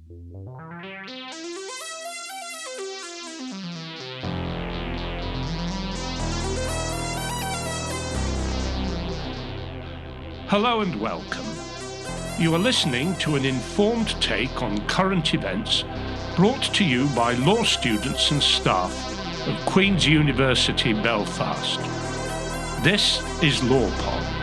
Hello and welcome. You are listening to an informed take on current events brought to you by law students and staff of Queen's University Belfast. This is LawPod.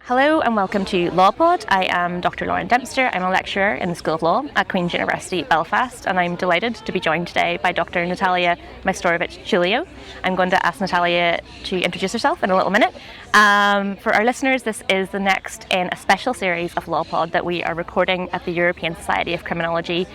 Hello and welcome to LawPod. I am Dr Lauren Dempster. I'm a lecturer in the School of Law at Queen's University Belfast, and I'm delighted to be joined today by Dr Natalia Maystorovich Chulio. I'm going to ask Natalia to introduce herself in a little minute. For our listeners, this is the next in a special series of LawPod that we are recording at the European Society of Criminology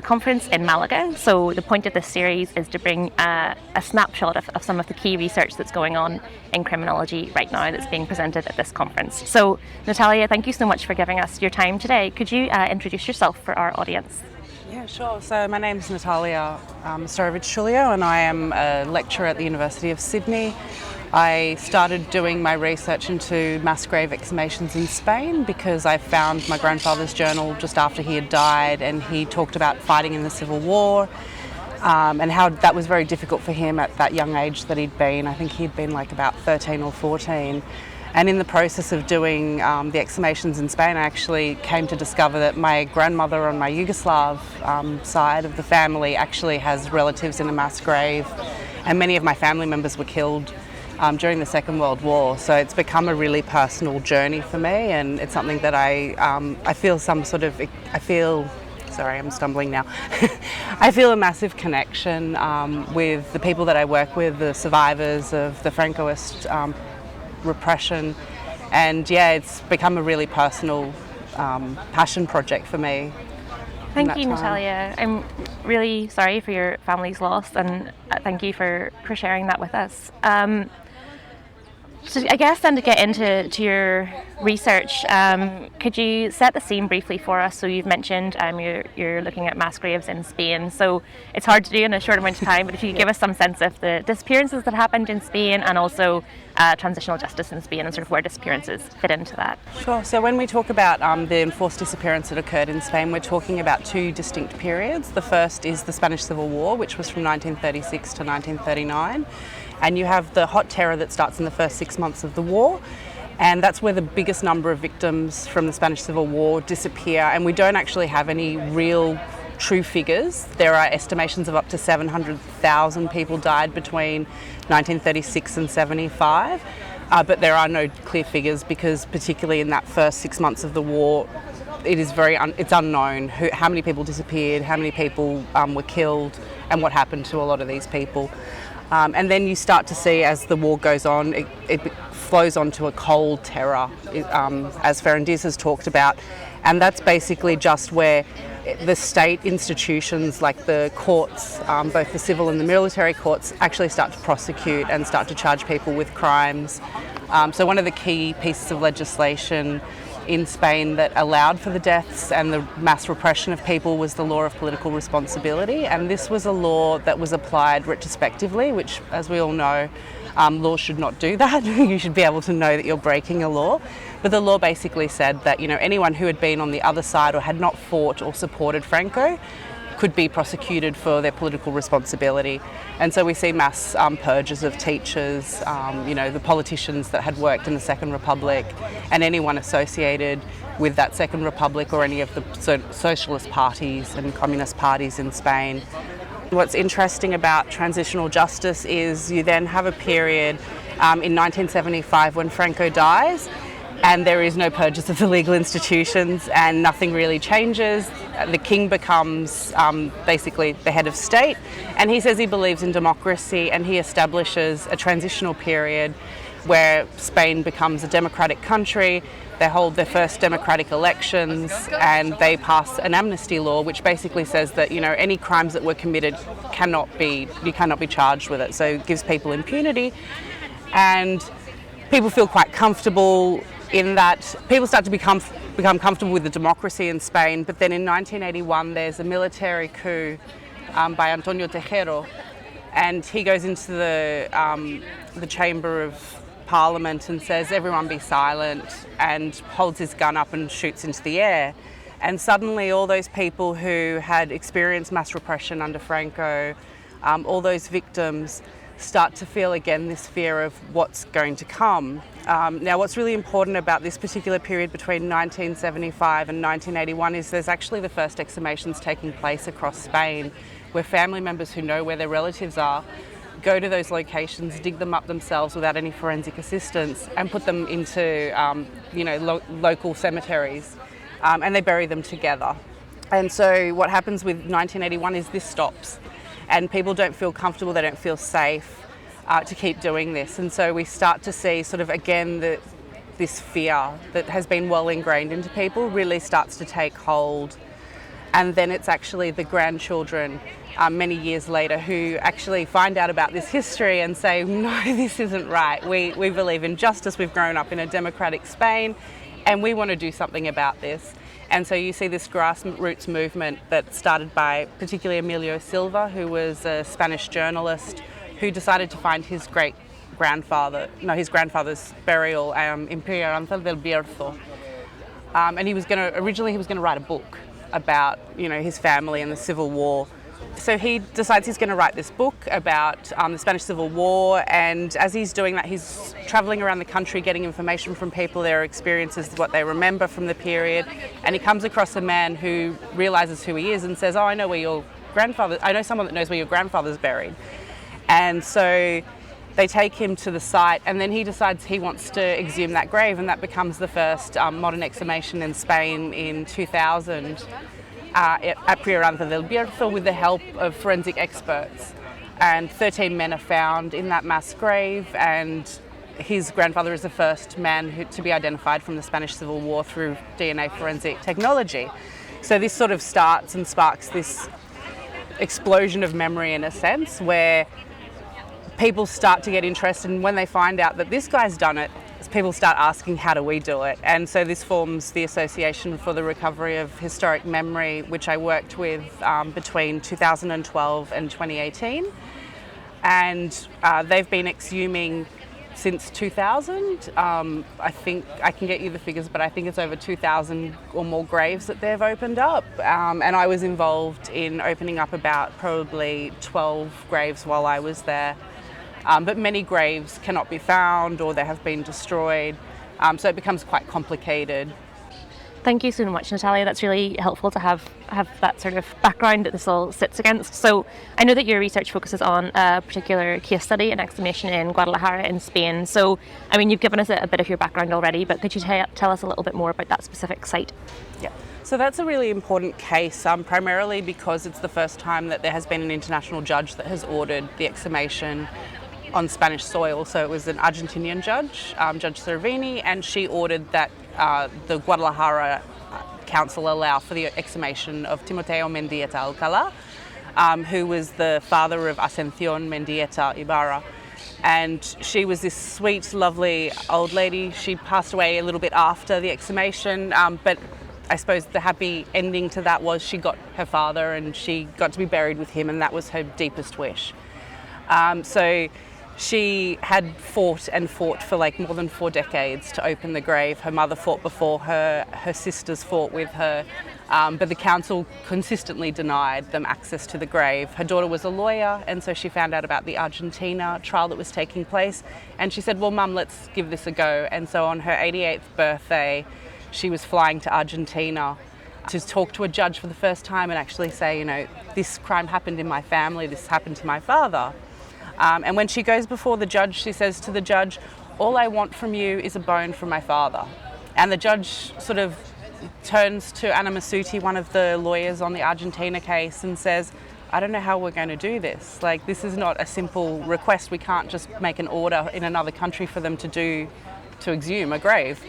conference in Malaga. So the point of this series is to bring a snapshot of some of the key research that's going on in criminology right now that's being presented at this conference. So Natalia, thank you so much for giving us your time today. Could you introduce yourself for our audience? Yeah, sure. So my name is Natalia Maystorovich Chulio, and I am a lecturer at the University of Sydney. I started doing my research into mass grave exhumations in Spain because I found my grandfather's journal just after he had died, and he talked about fighting in the Civil War and how that was very difficult for him at that young age that he'd been. I think he'd been like about 13 or 14. And in the process of doing the exhumations in Spain, I actually came to discover that my grandmother on my Yugoslav side of the family actually has relatives in a mass grave, and many of my family members were killed during the Second World War. So it's become a really personal journey for me, and it's something that I feel sorry, I'm stumbling now. I feel a massive connection with the people that I work with, the survivors of the Francoist repression, and yeah, it's become a really personal passion project for me. Thank you, Natalia. I'm really sorry for your family's loss, and thank you for sharing that with us. So I guess then to get into your research, could you set the scene briefly for us? So you've mentioned you're looking at mass graves in Spain, so it's hard to do in a short amount of time, but if you could give us some sense of the disappearances that happened in Spain and also transitional justice in Spain and sort of where disappearances fit into that. Sure. So when we talk about the enforced disappearance that occurred in Spain, we're talking about two distinct periods. The first is the Spanish Civil War, which was from 1936 to 1939. And you have the hot terror that starts in the first 6 months of the war, and that's where the biggest number of victims from the Spanish Civil War disappear, and we don't actually have any real true figures. There are estimations of up to 700,000 people died between 1936 and 75, but there are no clear figures because particularly in that first 6 months of the war, it's unknown how many people disappeared, how many people were killed, and what happened to a lot of these people. And then you start to see, as the war goes on, it flows onto a cold terror, as Forense has talked about, and that's basically just where the state institutions like the courts, both the civil and the military courts, actually start to prosecute and start to charge people with crimes. So one of the key pieces of legislation in Spain that allowed for the deaths and the mass repression of people was the law of political responsibility, and this was a law that was applied retrospectively, which, as we all know, law should not do that. You should be able to know that you're breaking a law. But the law basically said that, anyone who had been on the other side or had not fought or supported Franco could be prosecuted for their political responsibility. And so we see mass purges of teachers, the politicians that had worked in the Second Republic, and anyone associated with that Second Republic or any of the socialist parties and communist parties in Spain. What's interesting about transitional justice is you then have a period in 1975 when Franco dies, and there is no purges of the legal institutions and nothing really changes. The king becomes basically the head of state, and he says he believes in democracy, and he establishes a transitional period where Spain becomes a democratic country. They hold their first democratic elections, and they pass an amnesty law which basically says that any crimes that were committed you cannot be charged with it. So it gives people impunity, and people feel quite comfortable in that. People start to become comfortable with the democracy in Spain. But then in 1981 there's a military coup by Antonio Tejero, and he goes into the chamber of Parliament and says, everyone be silent, and holds his gun up and shoots into the air. And suddenly all those people who had experienced mass repression under Franco, all those victims start to feel again this fear of what's going to come. Now, what's really important about this particular period between 1975 and 1981 is there's actually the first exhumations taking place across Spain, where family members who know where their relatives are go to those locations, dig them up themselves without any forensic assistance, and put them into local cemeteries, and they bury them together. And so what happens with 1981 is this stops, and people don't feel comfortable, they don't feel safe to keep doing this. And so we start to see sort of again this fear that has been well ingrained into people really starts to take hold. And then it's actually the grandchildren many years later who actually find out about this history and say, no, this isn't right. We believe in justice, we've grown up in a democratic Spain, and we want to do something about this. And so you see this grassroots movement that started by particularly Emilio Silva, who was a Spanish journalist who decided to find his grandfather's burial in Piranza del Bierzo. And originally he was going to write a book about his family and the Civil War. So he decides he's going to write this book about the Spanish Civil War, and as he's doing that, he's travelling around the country getting information from people, their experiences, what they remember from the period, and he comes across a man who realises who he is and says, I know someone that knows where your grandfather's buried. And so they take him to the site, and then he decides he wants to exhume that grave, and that becomes the first modern exhumation in Spain in 2000. At Piranza del Bierzo with the help of forensic experts. And 13 men are found in that mass grave, and his grandfather is the first man to be identified from the Spanish Civil War through DNA forensic technology. So this sort of starts and sparks this explosion of memory in a sense, where people start to get interested, and when they find out that this guy's done it, people start asking, how do we do it? And so this forms the Association for the Recovery of Historic Memory, which I worked with between 2012 and 2018. And they've been exhuming since 2000. I think I can get you the figures, but I think it's over 2,000 or more graves that they've opened up. And I was involved in opening up about probably 12 graves while I was there. But many graves cannot be found, or they have been destroyed, so it becomes quite complicated. Thank you so much, Natalia. That's really helpful to have that sort of background that this all sits against. So I know that your research focuses on a particular case study, an exhumation in Guadalajara in Spain. So, I mean, you've given us a bit of your background already, but could you tell us a little bit more about that specific site? Yeah. So that's a really important case, primarily because it's the first time that there has been an international judge that has ordered the exhumation on Spanish soil. So it was an Argentinian judge, Judge Cervini, and she ordered that the Guadalajara council allow for the exhumation of Timoteo Mandieta Alcala, who was the father of Ascensión Mandieta Ibarra. And she was this sweet, lovely old lady. She passed away a little bit after the exhumation, but I suppose the happy ending to that was she got her father and she got to be buried with him, and that was her deepest wish. So she had fought for like more than 4 decades to open the grave. Her mother fought before her, her sisters fought with her, but the council consistently denied them access to the grave. Her daughter was a lawyer, and so she found out about the Argentina trial that was taking place, and she said, well, Mum, let's give this a go. And so on her 88th birthday, she was flying to Argentina to talk to a judge for the first time and actually say, this crime happened in my family, this happened to my father. And when she goes before the judge, she says to the judge, all I want from you is a bone from my father. And the judge sort of turns to Ana Masuti, one of the lawyers on the Argentina case, and says, I don't know how we're going to do this. Like, this is not a simple request. We can't just make an order in another country for them to exhume a grave.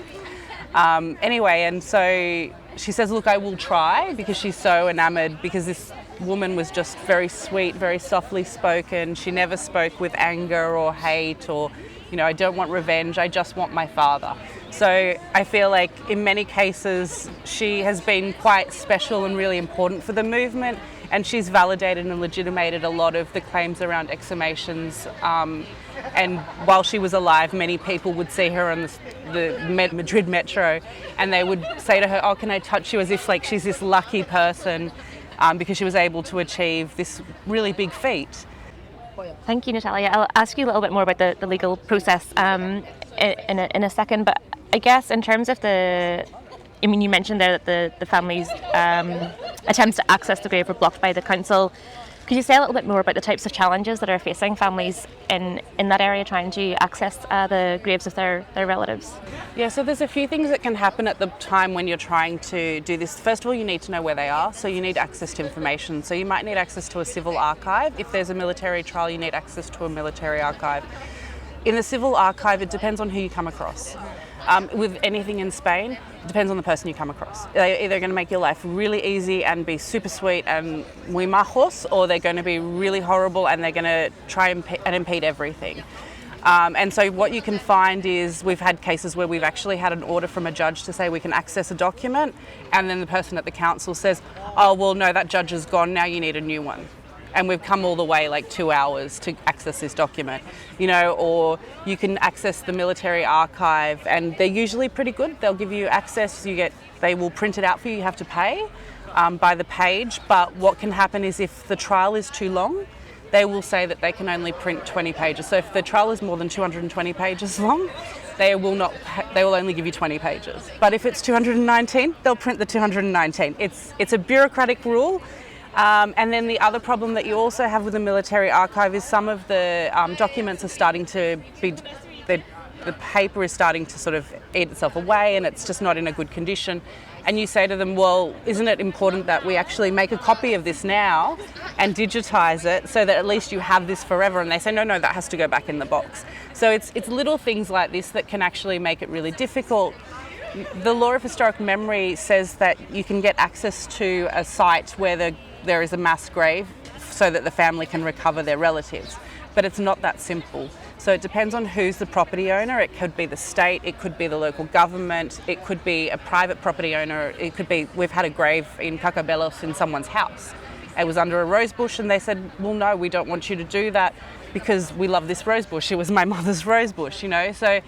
Anyway, and so she says, look, I will try, because she's so enamored, because this woman was just very sweet, very softly spoken. She never spoke with anger or hate or, I don't want revenge, I just want my father. So I feel like in many cases she has been quite special and really important for the movement, and she's validated and legitimated a lot of the claims around exhumations And while she was alive, many people would see her on the Madrid metro, and they would say to her, "Oh, can I touch you?" as if like she's this lucky person because she was able to achieve this really big feat. Thank you, Natalia. I'll ask you a little bit more about the legal process in a second, but I guess in terms of you mentioned there that the family's attempts to access the grave were blocked by the council. Could you say a little bit more about the types of challenges that are facing families in that area trying to access the graves of their relatives? Yeah, so there's a few things that can happen at the time when you're trying to do this. First of all, you need to know where they are, so you need access to information. So you might need access to a civil archive. If there's a military trial, you need access to a military archive. In the civil archive, it depends on who you come across. With anything in Spain, it depends on the person you come across. They're either going to make your life really easy and be super sweet and muy majos, or they're going to be really horrible and they're going to try and impede everything. And so what you can find is we've had cases where we've actually had an order from a judge to say we can access a document, and then the person at the council says, "Oh, well, no, that judge is gone, now you need a new one." And we've come all the way like 2 hours to access this document, or you can access the military archive, and they're usually pretty good. They'll give you access, they will print it out for you, you have to pay by the page. But what can happen is if the trial is too long, they will say that they can only print 20 pages. So if the trial is more than 220 pages long, they will only give you 20 pages. But if it's 219, they'll print the 219. It's a bureaucratic rule. And then the other problem that you also have with the military archive is some of the documents are starting to be, the paper is starting to sort of eat itself away, and it's just not in a good condition. And you say to them, "Well, isn't it important that we actually make a copy of this now and digitise it so that at least you have this forever?" And they say, no, that has to go back in the box. So it's little things like this that can actually make it really difficult. The law of historic memory says that you can get access to a site where there is a mass grave so that the family can recover their relatives. But it's not that simple. So it depends on who's the property owner. It could be the state, it could be the local government, it could be a private property owner, it could be, we've had a grave in Cacabelos in someone's house. It was under a rose bush, and they said, "Well, no, we don't want you to do that because we love this rose bush. It was my mother's rose bush," So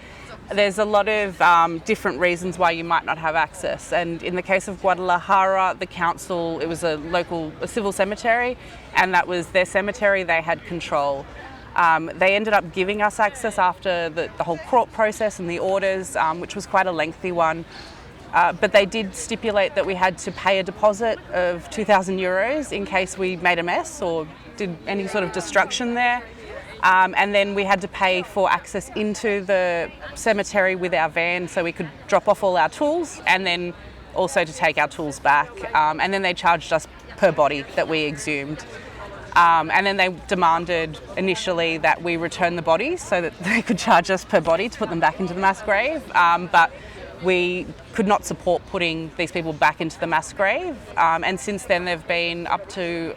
there's a lot of different reasons why you might not have access. And in the case of Guadalajara, the council, it was a civil cemetery, and that was their cemetery, they had control. They ended up giving us access after the whole court process and the orders, which was quite a lengthy one. But they did stipulate that we had to pay a deposit of 2,000 euros in case we made a mess or did any sort of destruction there. And then we had to pay for access into the cemetery with our van so we could drop off all our tools, and then also to take our tools back. And then they charged us per body that we exhumed. And then they demanded initially that we return the bodies so that they could charge us per body to put them back into the mass grave. But we could not support putting these people back into the mass grave. And since then there have been up to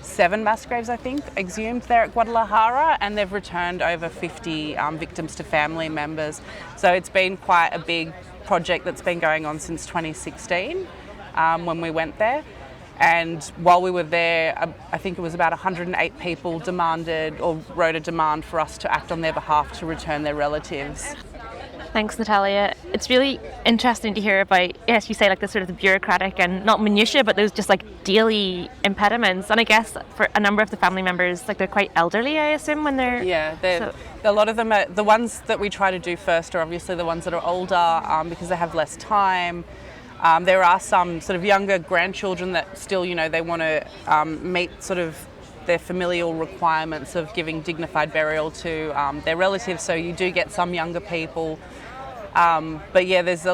7 mass graves, I think, exhumed there at Guadalajara, and they've returned over 50 victims to family members. So it's been quite a big project that's been going on since 2016 when we went there. And while we were there, I think it was about 108 people demanded or wrote a demand for us to act on their behalf to return their relatives. Thanks, Natalia. It's really interesting to hear about, yes, you say like the sort of the bureaucratic and not minutiae, but those just like daily impediments. And I guess for a number of the family members, like they're quite elderly, I assume, when they're... Yeah, a lot of them are, the ones that we try to do first are obviously the ones that are older because they have less time. There are some sort of younger grandchildren that still, they want to meet sort of their familial requirements of giving dignified burial to their relatives. So you do get some younger people. But yeah, there's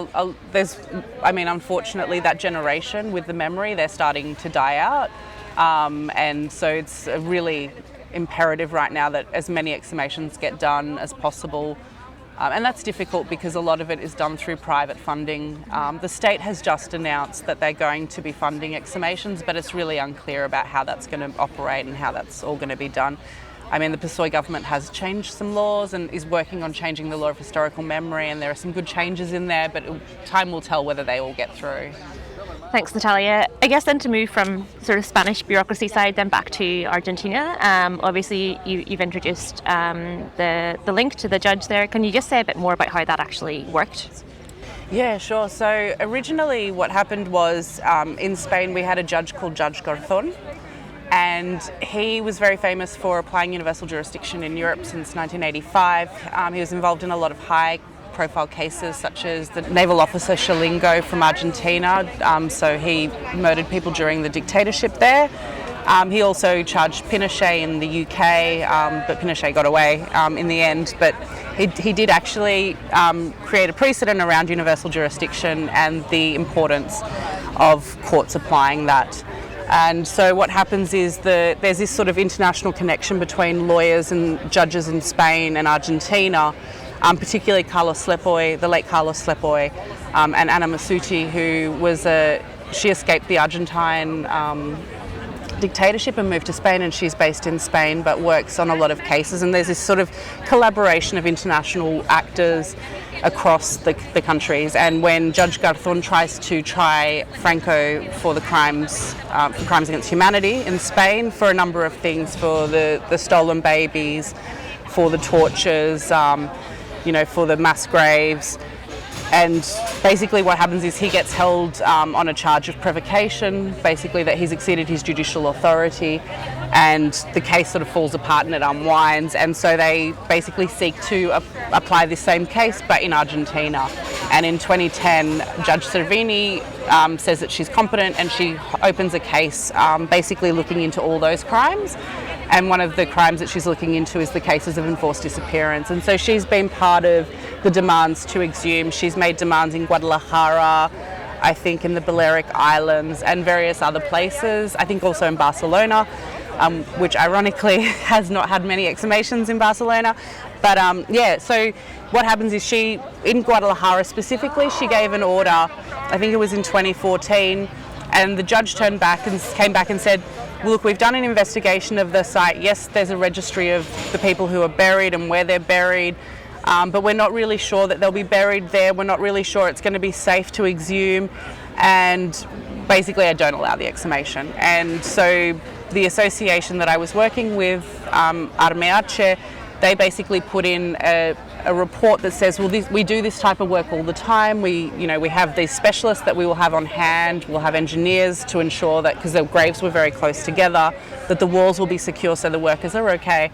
unfortunately that generation with the memory, they're starting to die out. And so it's really imperative right now that as many exhumations get done as possible. And that's difficult because a lot of it is done through private funding. The state has just announced that they're going to be funding exhumations, but it's really unclear about how that's going to operate and how that's all going to be done. I mean, the PSOE government has changed some laws and is working on changing the law of historical memory, and there are some good changes in there, but time will tell whether they all get through. Thanks, Natalia. I guess then to move from sort of Spanish bureaucracy side then back to Argentina, obviously you've introduced the link to the judge there. Can you just say a bit more about how that actually worked? Yeah, sure. So originally what happened was in Spain we had a judge called Judge Garzón, and he was very famous for applying universal jurisdiction in Europe since 1985. He was involved in a lot of high-profile cases, such as the naval officer Chulio from Argentina. So he murdered people during the dictatorship there. He also charged Pinochet in the UK, but Pinochet got away in the end. But he did actually create a precedent around universal jurisdiction and the importance of courts applying that. And so what happens is there's this sort of international connection between lawyers and judges in Spain and Argentina, particularly Carlos Lepoy, the late Carlos Lepoy, and Ana Masuti, who she escaped the Argentine dictatorship and moved to Spain, and she's based in Spain but works on a lot of cases, and there's this sort of collaboration of international actors across the countries. And when Judge Garzón tries to try Franco for the crimes against humanity in Spain, for a number of things, for the stolen babies, for the tortures, for the mass graves, and basically what happens is he gets held on a charge of provocation, basically that he's exceeded his judicial authority, and the case sort of falls apart and it unwinds, and so they basically seek to apply this same case but in Argentina. And in 2010 Judge Cervini says that she's competent, and she opens a case basically looking into all those crimes. And one of the crimes that she's looking into is the cases of enforced disappearance. And so she's been part of the demands to exhume. She's made demands in Guadalajara, I think in the Balearic Islands, and various other places. I think also in Barcelona, which ironically has not had many exhumations in Barcelona. But so what happens is in Guadalajara specifically, she gave an order, I think it was in 2014, and the judge came back and said, look, we've done an investigation of the site. Yes, there's a registry of the people who are buried and where they're buried, but we're not really sure that they'll be buried there. We're not really sure it's going to be safe to exhume, and basically I don't allow the exhumation. And so the association that I was working with, Arqueologia, they basically put in a report that says, well, we do this type of work all the time. We have these specialists that we will have on hand. We'll have engineers to ensure that, because the graves were very close together, that the walls will be secure so the workers are okay.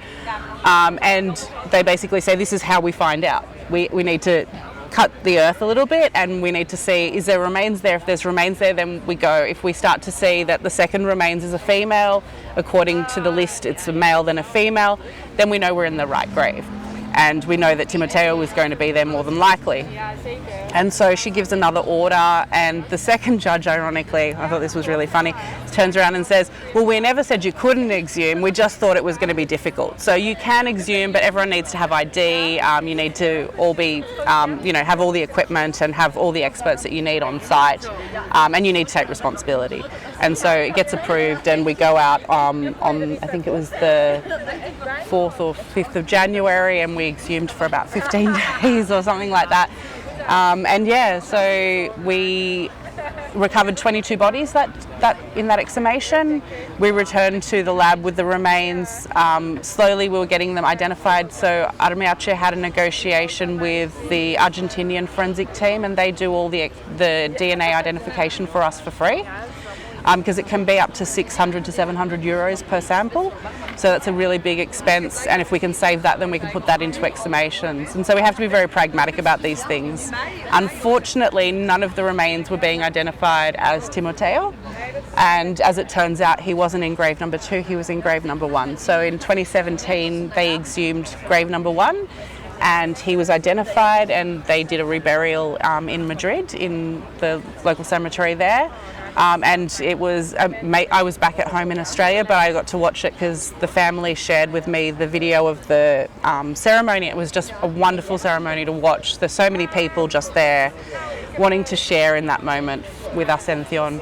And they basically say, this is how we find out. We need to cut the earth a little bit, and we need to see, is there remains there? If there's remains there, then we go. If we start to see that the second remains is a female, according to the list it's a male then a female, then we know we're in the right grave. And we know that Timoteo is going to be there more than likely. And so she gives another order, and the second judge, ironically, I thought this was really funny, turns around and says, well, we never said you couldn't exhume, we just thought it was going to be difficult. So you can exhume, but everyone needs to have ID, you need to all be, have all the equipment and have all the experts that you need on site, and you need to take responsibility. And so it gets approved, and we go out on, I think it was the 4th or 5th of January, and we exhumed for about 15 days or something like that. So we recovered 22 bodies in that exhumation. We returned to the lab with the remains. Slowly we were getting them identified. So Arqueologia had a negotiation with the Argentinian forensic team, and they do all the DNA identification for us for free. Because it can be up to 600 to 700 euros per sample. So that's a really big expense, and if we can save that, then we can put that into exhumations. And so we have to be very pragmatic about these things. Unfortunately, none of the remains were being identified as Timoteo, and as it turns out, he wasn't in grave number 2, he was in grave number 1. So in 2017, they exhumed grave number 1, and he was identified, and they did a reburial in Madrid, in the local cemetery there. And it was, I was back at home in Australia, but I got to watch it because the family shared with me the video of the ceremony. It was just a wonderful ceremony to watch. There's so many people just there wanting to share in that moment with Ascension.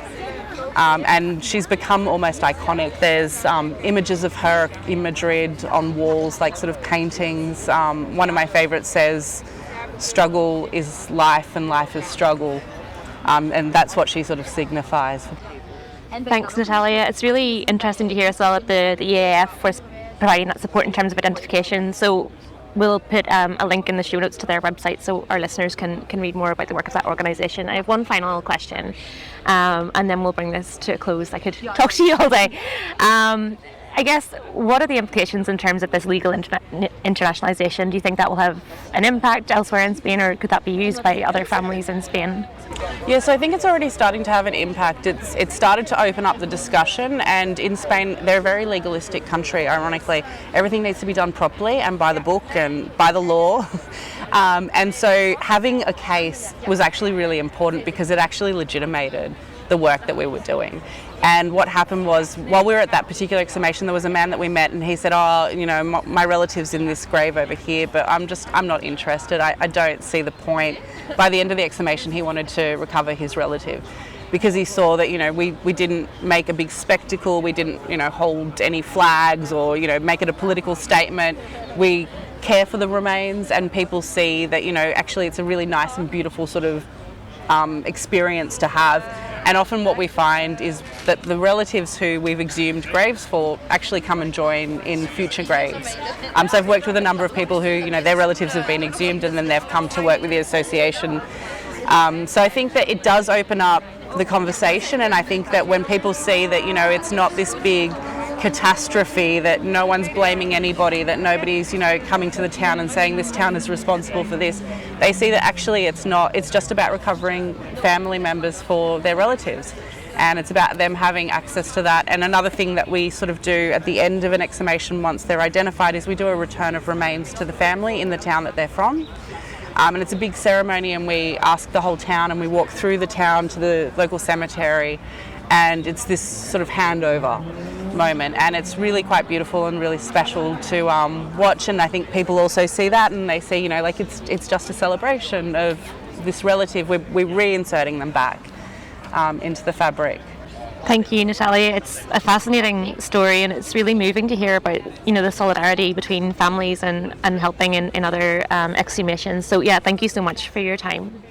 And she's become almost iconic. There's images of her in Madrid on walls, like sort of paintings. One of my favourites says, struggle is life and life is struggle. And that's what she sort of signifies. Thanks, Natalia. It's really interesting to hear as well that the EAF was providing that support in terms of identification. So we'll put a link in the show notes to their website so our listeners can read more about the work of that organisation. I have one final question, and then we'll bring this to a close. I could talk to you all day. I guess, what are the implications in terms of this legal internationalisation? Do you think that will have an impact elsewhere in Spain, or could that be used by other families in Spain? Yeah, so I think it's already starting to have an impact. It's started to open up the discussion, and in Spain, they're a very legalistic country, ironically. Everything needs to be done properly and by the book and by the law. And so having a case was actually really important because it actually legitimated the work that we were doing. And what happened was, while we were at that particular exhumation, there was a man that we met, and he said, oh, you know, my relative's in this grave over here, but I'm not interested. I don't see the point. By the end of the exhumation, he wanted to recover his relative because he saw that, you know, we didn't make a big spectacle, we didn't, you know, hold any flags or, you know, make it a political statement. We care for the remains, and people see that, you know, actually it's a really nice and beautiful sort of experience to have. And often what we find is that the relatives who we've exhumed graves for actually come and join in future graves. So I've worked with a number of people who, you know, their relatives have been exhumed and then they've come to work with the association. So I think that it does open up the conversation, and I think that when people see that, you know, it's not this big catastrophe, that no one's blaming anybody, that nobody's, you know, coming to the town and saying this town is responsible for this, they see that actually it's not, it's just about recovering family members for their relatives, and it's about them having access to that. And another thing that we sort of do at the end of an exhumation once they're identified is we do a return of remains to the family in the town that they're from. And it's a big ceremony, and we ask the whole town, and we walk through the town to the local cemetery, and it's this sort of handover moment, and it's really quite beautiful and really special to watch. And I think people also see that, and they see, you know, like it's just a celebration of this relative. We're reinserting them back into the fabric. Thank you, Natalia. It's a fascinating story, and it's really moving to hear about, you know, the solidarity between families and helping in other exhumations. So yeah, thank you so much for your time.